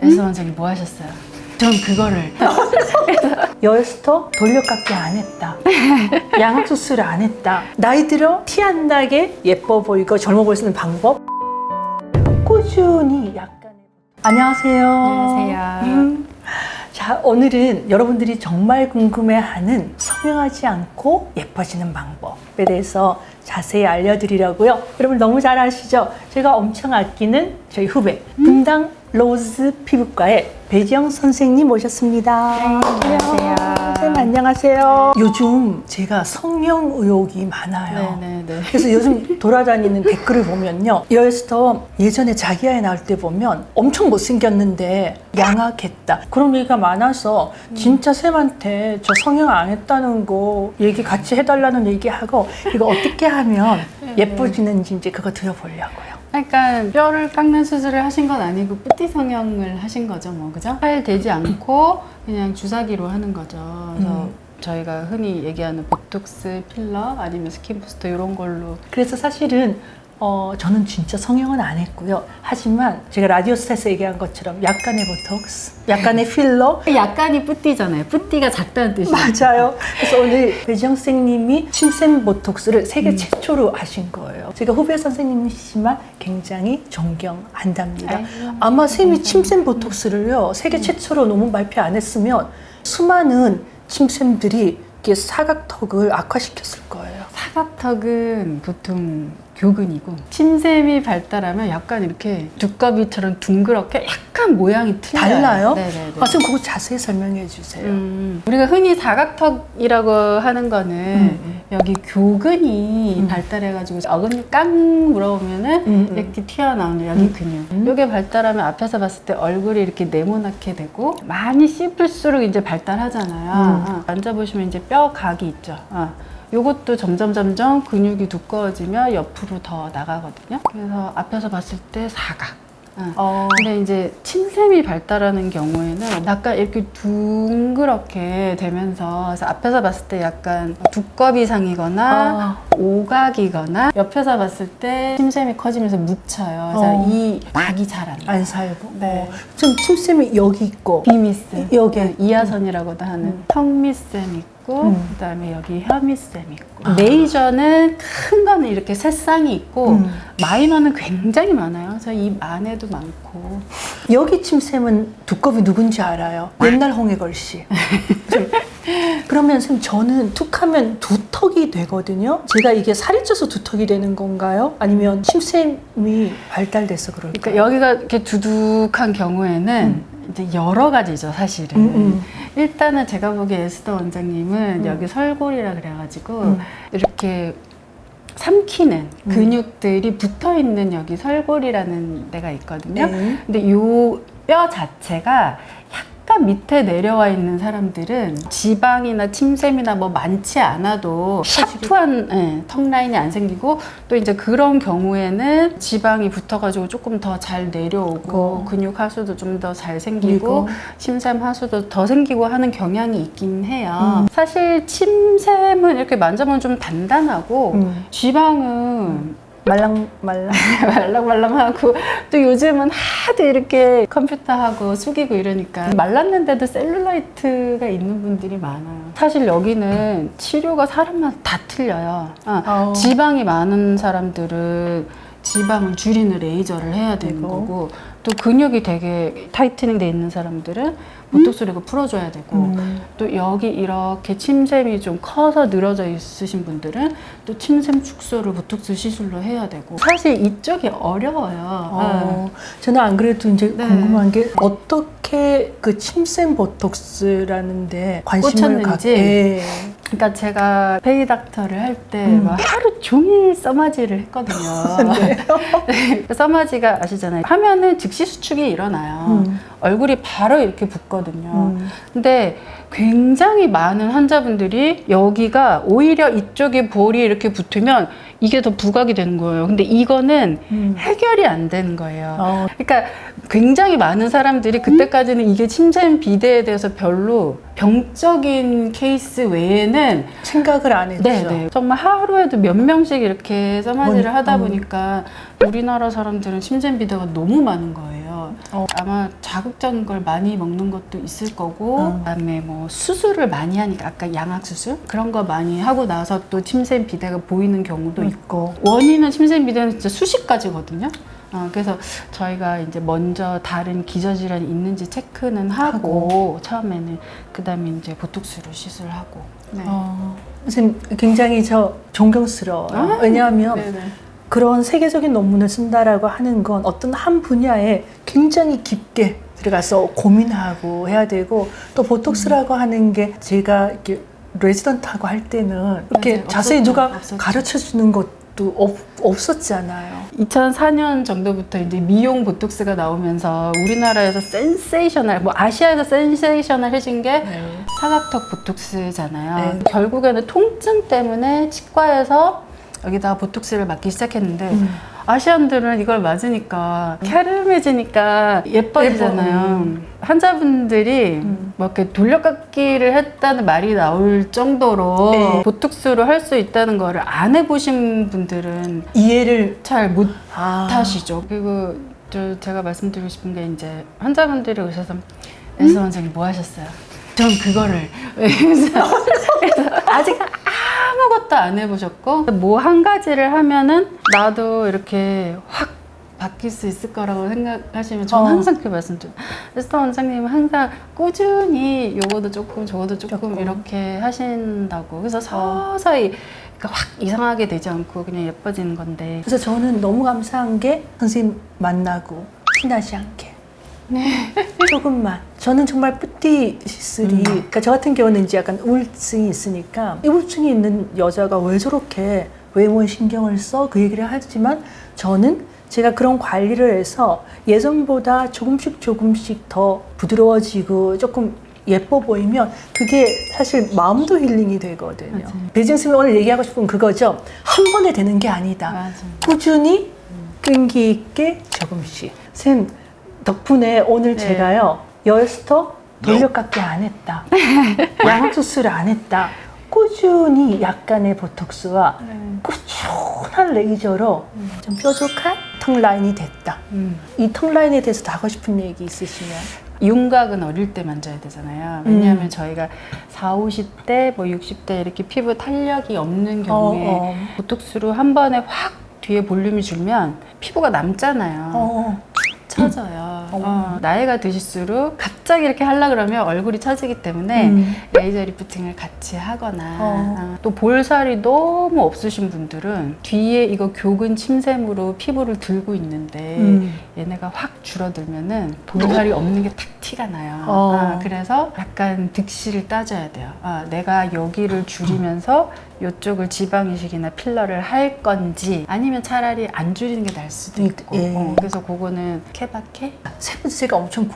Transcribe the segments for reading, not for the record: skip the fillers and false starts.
에스더 원장님 뭐 하셨어요? 전 그거를 여에스터 돌려깎기 안 했다. 양악 수술 안 했다. 나이 들어 티 안 나게 예뻐 보이고 젊어 보일 수 있는 방법. 꾸준히 약간의 안녕하세요. 안녕하세요. 자, 오늘은 여러분들이 정말 궁금해하는 성형하지 않고 예뻐지는 방법에 대해서 자세히 알려드리려고요. 여러분 너무 잘 아시죠? 제가 엄청 아끼는 저희 후배 분당 로즈 피부과의 배지영 선생님 모셨습니다. 안녕하세요. 선생님 안녕하세요. 요즘 제가 성형 의혹이 많아요. 네네네. 그래서 요즘 돌아다니는 댓글을 보면요, 여에스터 예전에 자기 아이 낳을 때 보면 엄청 못생겼는데 양악했다 그런 얘기가 많아서 진짜 쌤한테 저 성형 안 했다는 거 얘기 같이 해달라는 얘기하고 이거 어떻게 하면 예뻐지는지 이제 그거 들어보려고요. 그러니까 뼈를 깎는 수술을 하신 건 아니고 뿌띠 성형을 하신 거죠, 뭐 그죠? 살 되지 않고 그냥 주사기로 하는 거죠. 그래서 저희가 흔히 얘기하는 보톡스, 필러 아니면 스킨 부스터 이런 걸로. 그래서 사실은 저는 진짜 성형은 안 했고요. 하지만 제가 라디오스타에서 얘기한 것처럼 약간의 보톡스, 약간의 필러. 약간이 뿌띠잖아요. 뿌띠가 작다는 뜻이에요. 맞아요. 그래서 오늘 배지영 선생님이 침샘 보톡스를 세계 최초로 하신 거예요. 제가 후배 선생님이시지만 굉장히 존경한답니다. 아마 쌤이 침샘 보톡스를요 세계 최초로 논문 발표 안 했으면 수많은 침샘들이 이렇게 사각턱을 악화시켰을 거예요. 사각턱은 보통 교근이고, 침샘이 발달하면 약간 이렇게 두꺼비처럼 둥그렇게 약간 모양이 틀려요. 달라요? 네네네. 아, 좀 그거 자세히 설명해 주세요. 우리가 흔히 사각턱이라고 하는 거는 여기 교근이 발달해가지고 어금니 깡 물어보면은 이렇게 튀어나오는 여기 근육. 이게 발달하면 앞에서 봤을 때 얼굴이 이렇게 네모나게 되고, 많이 씹을수록 이제 발달하잖아요. 만져보시면 이제 뼈 각이 있죠. 요것도 점점 근육이 두꺼워지면 옆으로 더 나가거든요. 그래서 앞에서 봤을 때 사각. 근데 이제 침샘이 발달하는 경우에는 약간 이렇게 둥그렇게 되면서, 그래서 앞에서 봤을 때 약간 두꺼비상이거나 오각이거나, 옆에서 봤을 때 침샘이 커지면서 묻혀요. 그래서 이 각이 잘 안 나요. 안 살고. 네. 좀 침샘이 여기 있고 비미쌤, 여기 이하선이라고도 하는 턱밑쌤 있고, 그다음에 여기 혀밑쌤 있고, 메이저는 큰 거는 이렇게 새쌍이 있고, 마이너는 굉장히 많아요. 그래서 이 안에도 많고. 여기 침샘은 두꺼비 누군지 알아요. 옛날 홍해걸 씨. 그러면 선생님 저는 툭하면 두턱이 되거든요. 제가 이게 살이 쪄서 두턱이 되는 건가요? 아니면 침샘이 발달돼서 그럴까요? 그러니까 여기가 이렇게 두둑한 경우에는 이제 여러 가지죠, 사실은. 일단은 제가 보기에 에스더 원장님은 여기 설골이라 그래가지고 이렇게 삼키는 근육들이 붙어 있는 여기 설골이라는 데가 있거든요. 근데 요 뼈 자체가 약간 밑에 내려와 있는 사람들은 지방이나 침샘이나 뭐 많지 않아도 샤프한 턱 라인이 안 생기고, 또 이제 그런 경우에는 지방이 붙어가지고 조금 더 잘 내려오고 근육 하수도 좀 더 잘 생기고 침샘 하수도 더 생기고 하는 경향이 있긴 해요. 사실 침샘은 이렇게 만져보면 좀 단단하고 지방은 말랑말랑하고, 또 요즘은 하도 이렇게 컴퓨터하고 숙이고 이러니까 말랐는데도 셀룰라이트가 있는 분들이 많아요. 사실 여기는 치료가 사람마다 다 틀려요. 지방이 많은 사람들은 지방을 줄이는 레이저를 해야 되는 거고, 또 근육이 되게 타이트닝 돼 있는 사람들은 보톡스를 풀어줘야 되고, 또 여기 이렇게 침샘이 좀 커서 늘어져 있으신 분들은 또 침샘 축소를 보톡스 시술로 해야 되고, 사실 이쪽이 어려워요. 저는 안 그래도 이제 궁금한 게 어떻게 그 침샘 보톡스라는데 관심을 꽂혔는지. 그러니까 제가 베이닥터를 할 때 하루 종일 써마지를 했거든요. 네. 써마지가 아시잖아요. 하면은 즉시 수축이 일어나요. 얼굴이 바로 이렇게 붓거든요. 근데 굉장히 많은 환자분들이 여기가 오히려 이쪽에 볼이 이렇게 붙으면 이게 더 부각이 되는 거예요. 근데 이거는 해결이 안 되는 거예요. 그러니까 굉장히 많은 사람들이 그때까지는 이게 침샘 비대에 대해서 별로 병적인 케이스 외에는 생각을 안 했죠. 네네. 정말 하루에도 몇 명씩 이렇게 써마지를 하다 보니까 우리나라 사람들은 침샘 비대가 너무 많은 거예요. 있어서 아마 자극적인 걸 많이 먹는 것도 있을 거고 그다음에 뭐 수술을 많이 하니까 아까 양악 수술 그런 거 많이 하고 나서 또 침샘 비대가 보이는 경우도 있고 원인은 침샘 비대는 진짜 수십 가지거든요. 그래서 저희가 이제 먼저 다른 기저질환이 있는지 체크는 하고 처음에는 그다음에 이제 보톡스로 시술하고. 네. 선생님 굉장히 존경스러워요. 왜냐하면 네네. 그런 세계적인 논문을 쓴다라고 하는 건 어떤 한 분야에 굉장히 깊게 들어가서 고민하고 해야 되고 또 보톡스라고 하는 게 제가 이렇게 레지던트하고 할 때는 이렇게 맞아요. 자세히 누가 없었죠. 가르쳐 주는 것도 없었잖아요. 2004년 정도부터 이제 미용 보톡스가 나오면서 우리나라에서 센세이셔널, 뭐 아시아에서 센세이셔널해진 게 사각턱 보톡스잖아요. 네. 결국에는 통증 때문에 치과에서 여기다가 보톡스를 맞기 시작했는데 아시안들은 이걸 맞으니까 캬름해지니까 예뻐지잖아요. 환자분들이 뭐 이렇게 돌려깎기를 했다는 말이 나올 정도로 네. 보톡스로 할 수 있다는 거를 안 해보신 분들은 이해를 잘 못 하시죠. 그리고 제가 말씀드리고 싶은 게 이제 환자분들이 오셔서 에스더 원장님 뭐 하셨어요? 전 그거를 그래서 아직 아무것도 안 해보셨고 뭐 한 가지를 하면은 나도 이렇게 확 바뀔 수 있을 거라고 생각하시면 저는 항상 그 말씀드려요. 에스더 원장님은 항상 꾸준히 요거도 조금 저거도 조금 이렇게 하신다고. 그래서 서서히 그러니까 확 이상하게 되지 않고 그냥 예뻐지는 건데. 그래서 저는 너무 감사한 게 선생님 만나고 티나지 않게 조금만. 저는 정말 뿌띠 시술이 그러니까 저 같은 경우는 이제 약간 우울증이 있으니까 이 우울증이 있는 여자가 왜 저렇게 외모에 신경을 써? 그 얘기를 하지만 저는 제가 그런 관리를 해서 예전보다 조금씩 더 부드러워지고 조금 예뻐 보이면 그게 사실 마음도 힐링이 되거든요. 맞아요. 배지영 선생님 오늘 얘기하고 싶은 그거죠. 한 번에 되는 게 아니다. 맞아요. 꾸준히 끈기 있게 조금씩. 선생님 덕분에 오늘 제가요 여에스터 돌려깎기 안 했다. 양악 수술 안 했다. 꾸준히 약간의 보톡스와 꾸준한 레이저로 좀 뾰족한 턱 라인이 됐다. 이 턱 라인에 대해서 더 하고 싶은 얘기 있으시면? 윤곽은 어릴 때 만져야 되잖아요. 왜냐하면 저희가 40, 50대, 뭐 60대 이렇게 피부 탄력이 없는 경우에 보톡스로 한 번에 확 뒤에 볼륨이 줄면 피부가 남잖아요. 처져요. 나이가 드실수록 갑자기 이렇게 하려 그러면 얼굴이 처지기 때문에 레이저 리프팅을 같이 하거나 또 볼살이 너무 없으신 분들은 뒤에 이거 교근 침샘으로 피부를 들고 있는데 얘네가 확 줄어들면은 볼살이 없는 게 탁 티가 나요. 그래서 약간 득실을 따져야 돼요. 내가 여기를 줄이면서 이쪽을 지방이식이나 필러를 할 건지 아니면 차라리 안 줄이는 게 나을 수도 있고 그래서 그거는 케바케? 세 번째 제가 엄청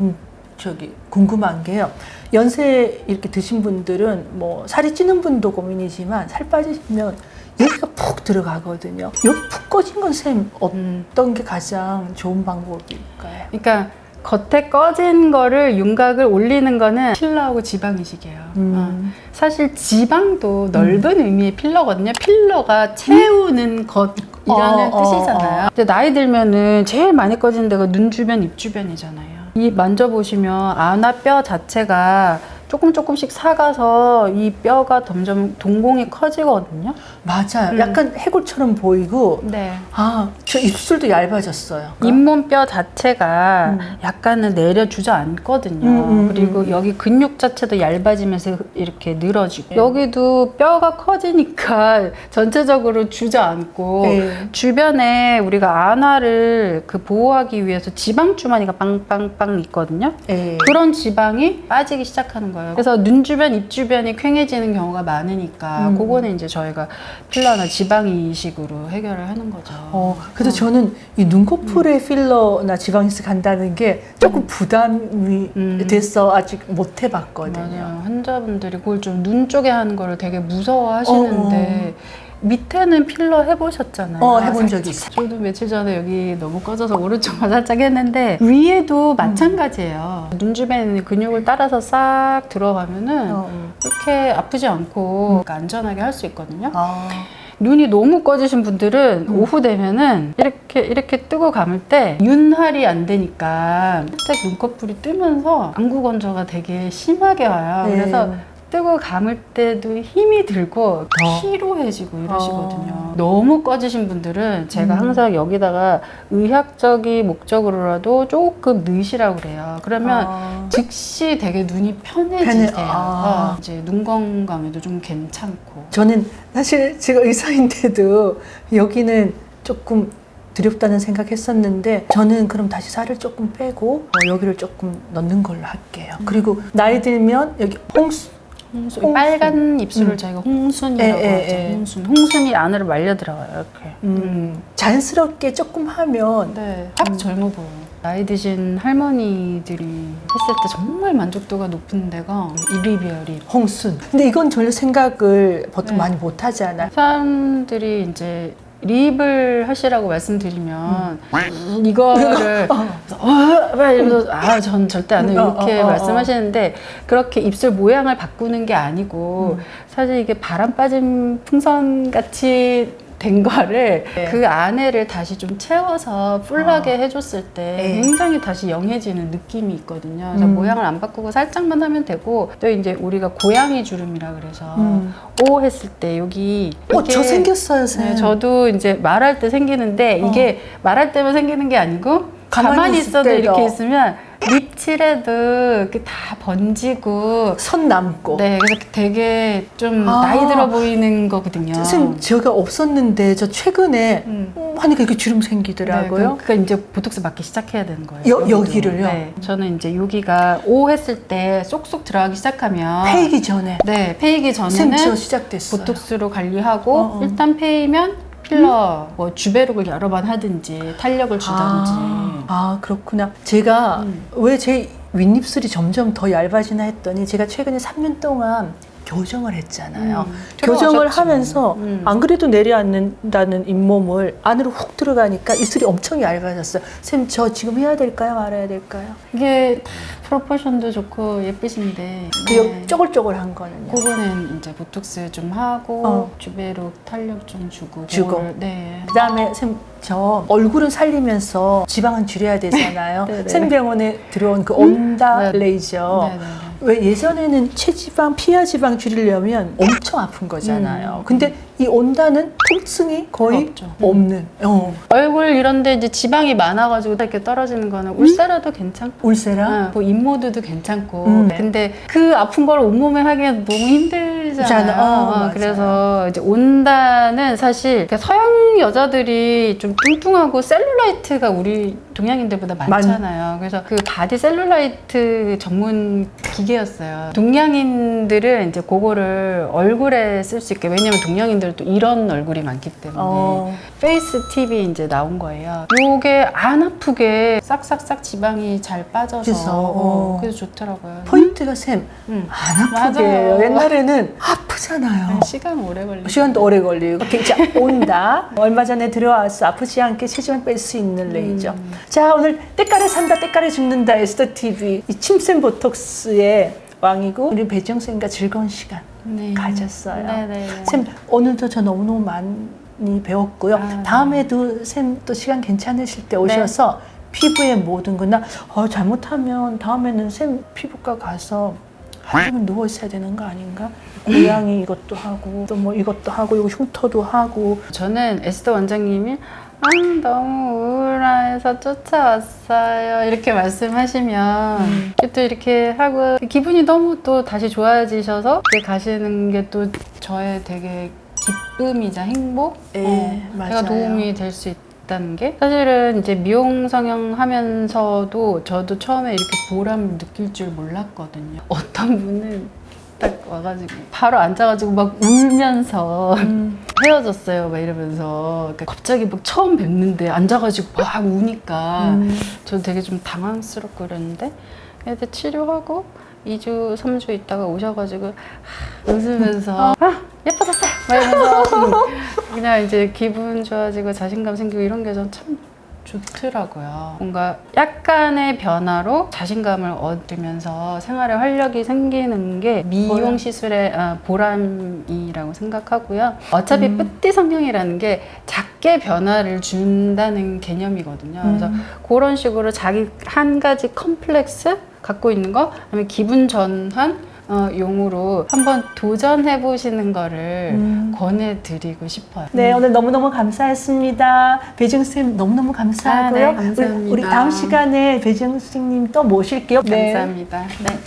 궁금한 게요. 연세 이렇게 드신 분들은 뭐 살이 찌는 분도 고민이지만 살 빠지시면 여기가 푹 들어가거든요. 여기 푹 꺼진 건 쌤 어떤 게 가장 좋은 방법일까요? 그러니까 겉에 꺼진 거를 윤곽을 올리는 거는 필러하고 지방 이식이에요. 사실 지방도 넓은 의미의 필러거든요. 필러가 채우는 것이라는 뜻이잖아요. 근데 나이 들면은 제일 많이 꺼지는 데가 눈 주변, 입 주변이잖아요. 이 만져보시면 안아뼈 자체가 조금씩 사가서 이 뼈가 점점 동공이 커지거든요. 맞아요. 약간 해골처럼 보이고 네. 저 입술도 얇아졌어요. 잇몸뼈 자체가 약간은 내려 주저앉거든요. 그리고 여기 근육 자체도 얇아지면서 이렇게 늘어지고 여기도 뼈가 커지니까 전체적으로 주저앉고 주변에 우리가 안화를 보호하기 위해서 지방 주머니가 빵빵빵 있거든요. 그런 지방이 빠지기 시작하는 거예요. 그래서 눈 주변, 입 주변이 퀭해지는 경우가 많으니까 그거는 이제 저희가 필러나 지방 이식으로 해결을 하는 거죠. 그래서 저는 이 눈꺼풀에 필러나 지방 이식 한다는 게 조금 부담이 돼서 아직 못 해봤거든요. 맞아요. 환자분들이 그걸 좀 눈 쪽에 하는 거를 되게 무서워하시는데 밑에는 필러 해보셨잖아요. 해본 적이 있어요. 저도 며칠 전에 여기 너무 꺼져서 오른쪽만 살짝 했는데 위에도 마찬가지예요. 눈 주변에 있는 근육을 따라서 싹 들어가면은 그렇게 아프지 않고 안전하게 할 수 있거든요. 눈이 너무 꺼지신 분들은 오후 되면은 이렇게 뜨고 감을 때 윤활이 안 되니까 살짝 눈꺼풀이 뜨면서 안구 건조가 되게 심하게 와요. 네. 그래서 뜨고 감을 때도 힘이 들고 피로해지고 이러시거든요. 너무 꺼지신 분들은 제가 항상 여기다가 의학적인 목적으로라도 조금 넣으시라고 그래요. 그러면 즉시 되게 눈이 편해지세요. 이제 눈 건강에도 좀 괜찮고. 저는 사실 제가 의사인데도 여기는 조금 두렵다는 생각했었는데 저는 그럼 다시 살을 조금 빼고 여기를 조금 넣는 걸로 할게요. 그리고 나이 들면 여기 홍수. 빨간 입술을 저희가 홍순이라고 하죠. 홍순이 안으로 말려 들어가요. 이렇게. 자연스럽게 조금 하면 네, 확 젊어 보여요. 나이 드신 할머니들이 했을 때 정말 만족도가 높은 데가 이리비어리. 홍순. 근데 이건 전혀 생각을 보통 많이 못 하잖아. 사람들이 이제 립을 하시라고 말씀드리면 이거를 막 이러면서 전 절대 안 해요 이렇게 말씀하시는데 그렇게 입술 모양을 바꾸는 게 아니고 사실 이게 바람 빠진 풍선 같이 된 거를 그 안에를 다시 좀 채워서 풀하게 해줬을 때 굉장히 다시 영해지는 느낌이 있거든요. 그래서 모양을 안 바꾸고 살짝만 하면 되고 또 이제 우리가 고양이 주름이라 그래서 오 했을 때 여기 저 생겼어요, 쌤. 네, 저도 이제 말할 때 생기는데 이게 말할 때만 생기는 게 아니고 가만히 있어도 때도. 이렇게 있으면 립칠해도 이렇게 다 번지고 선 남고. 네, 그래서 되게 좀 나이 들어 보이는 거거든요. 선생님, 제가 없었는데 저 최근에 하니까 이렇게 주름 생기더라고요. 네, 그러니까 이제 보톡스 맞기 시작해야 되는 거예요. 여기를요? 네, 저는 이제 여기가 O 했을 때 쏙쏙 들어가기 시작하면 페이기 전에. 네, 페이기 선생님, 저 전에는 시작됐어요. 보톡스로 관리하고 일단 페이면 필러, 뭐 주베룩을 여러 번 하든지 탄력을 주든지. 그렇구나. 제가 왜 제 윗입술이 점점 더 얇아지나 했더니 제가 최근에 3년 동안 교정을 했잖아요. 교정을 들어가셨지. 하면서 안 그래도 내려앉는다는 잇몸을 안으로 훅 들어가니까 입술이 엄청 얇아졌어요. 쌤, 저 지금 해야 될까요? 말아야 될까요? 이게 프로포션도 좋고 예쁘신데 그 쪼글쪼글한 거는요? 그거는 이제 보톡스 좀 하고 주베룩 탄력 좀 주고 네. 그 다음에 쌤, 저 얼굴은 살리면서 지방은 줄여야 되잖아요. 쌤 병원에 들어온 그 온다 레이저. 왜 예전에는 체지방, 피하지방 줄이려면 엄청 아픈 거잖아요. 근데 이 온다는 통증이 거의 없는. 얼굴 이런데 이제 지방이 많아가지고 이렇게 떨어지는 거는 울세라도 괜찮고 울세라? 뭐 인모드도 괜찮고 근데 그 아픈 걸 온몸에 하기엔 너무 힘들잖아요. 그래서 이제 온다는 사실 서양 여자들이 좀 뚱뚱하고 셀룰라이트가 우리 동양인들보다 많잖아요. 그래서 그 바디 셀룰라이트 전문 기계였어요. 동양인들은 이제 그거를 얼굴에 쓸 수 있게, 왜냐면 동양인들은 또 이런 얼굴이 많기 때문에 페이스 팁이 이제 나온 거예요. 요게 안 아프게 싹싹싹 지방이 잘 빠져서 그래서 좋더라고요. 포인트가 쌤, 안 아프게 해요. 맞아요. 옛날에는 아프잖아요. 시간 오래 걸리고. 시간도 오래 걸리고. 자, 온다. 얼마 전에 들어와서 아프지 않게 체지방 뺄 수 있는 레이저. 자, 오늘 때깔에 산다, 때깔에 죽는다 에스더 TV. 이 침샘 보톡스의 왕이고 우리 배지영 쌤과 즐거운 시간 가졌어요. 쌤, 오늘도 저 너무너무 많이 배웠고요. 다음에도 쌤 또 시간 괜찮으실 때 오셔서 피부의 모든 거나 잘못하면 다음에는 쌤 피부과 가서 하루 종일 누워 있어야 되는 거 아닌가? 고양이 이것도 하고 또 뭐 이것도 하고 이거 흉터도 하고. 저는 에스더 원장님이 너무 우울해서 쫓아왔어요 이렇게 말씀하시면 또 이렇게 하고 기분이 너무 또 다시 좋아지셔서 이렇게 가시는 게 또 저의 되게 기쁨이자 행복? 맞아요. 제가 도움이 될 수 있다는 게 사실은 이제 미용 성형 하면서도 저도 처음에 이렇게 보람을 느낄 줄 몰랐거든요. 어떤 분은 딱 와가지고 바로 앉아가지고 막 울면서 헤어졌어요 막 이러면서 갑자기 막 처음 뵙는데 앉아가지고 막 우니까 저 되게 좀 당황스럽고 그랬는데 애들 치료하고 2주, 3주 있다가 오셔가지고 웃으면서 예뻐졌어요 막 이러면서 그냥 이제 기분 좋아지고 자신감 생기고 이런 게 전 참 좋더라고요. 뭔가 약간의 변화로 자신감을 얻으면서 생활에 활력이 생기는 게 미용 시술의 보람이라고 생각하고요. 어차피 뿌띠 성형이라는 게 작게 변화를 준다는 개념이거든요. 그래서 그런 식으로 자기 한 가지 컴플렉스 갖고 있는 거, 아니면 기분 전환 용으로 한번 도전해 보시는 거를 권해드리고 싶어요. 네, 오늘 너무너무 감사했습니다. 배지영 선생님 너무너무 감사하고요. 네, 감사합니다. 우리 다음 시간에 배지영 선생님 또 모실게요. 감사합니다. 네.